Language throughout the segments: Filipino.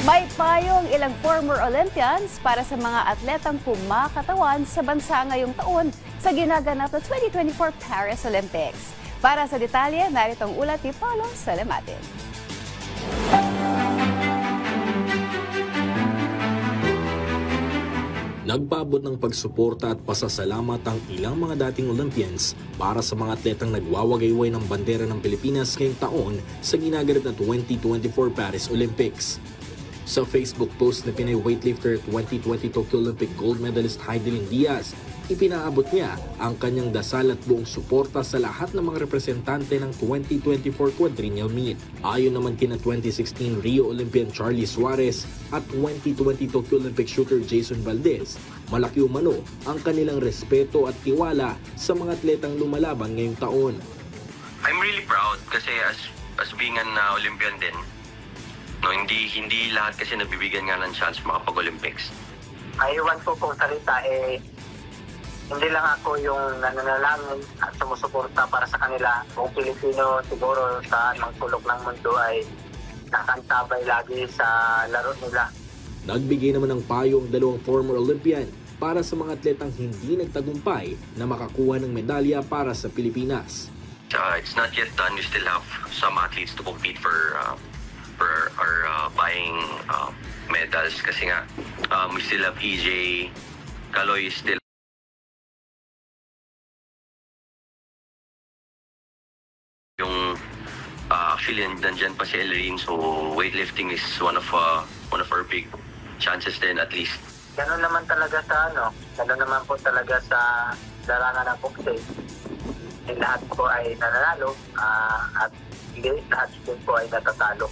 May payong ilang former Olympians para sa mga atletang kumakatawan sa bansa ngayong taon sa ginaganap na 2024 Paris Olympics. Para sa detalye, narito ang ulat ni Paulo Salamatin. Nagpaabot ng pagsuporta at pasasalamat ang ilang mga dating Olympians para sa mga atletang nagwawagayway ng bandera ng Pilipinas ngayong taon sa ginaganap na 2024 Paris Olympics. Sa Facebook post na Pinay weightlifter 2020 Tokyo Olympic gold medalist Heidelin Diaz, ipinaabot niya ang kanyang dasal at buong suporta sa lahat ng mga representante ng 2024 quadrennial meet. Ayon naman kina 2016 Rio Olympian Charlie Suarez at 2020 Tokyo Olympic shooter Jason Valdez, malaki umano ang kanilang respeto at tiwala sa mga atletang lumalaban ngayong taon. I'm really proud kasi as being an Olympian din, no, hindi lahat kasi nabibigyan nga ng chance makapag-Olympics. Aywan ko pong salita hindi lang ako yung nananalangin at sumusuporta para sa kanila. Kung Pilipino siguro sa anong sulok ng mundo ay nakantabay lagi sa laro nila. Nagbigay naman ng payo ang dalawang former Olympian para sa mga atletang hindi nagtagumpay na makakuha ng medalya para sa Pilipinas. It's not yet done. We still have some athletes to compete for our buying medals kasi nga we still have EJ, Kaloy is still yung actually nandyan pa si Ellerin, so weightlifting is one of our big chances din at least. Ganun naman talaga ganun naman po talaga sa larangan ng boxing. Lahat po ay nananalo at hindi lahat din po ay natatalo.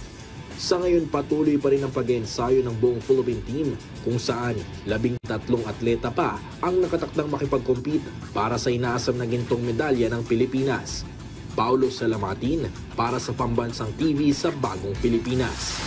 Sa ngayon, patuloy pa rin ang pag-ensayo ng buong Philippine team kung saan 13 atleta pa ang nakatakdang makipag-compete para sa inaasam na gintong medalya ng Pilipinas. Paulo Salamatin para sa Pambansang TV sa Bagong Pilipinas.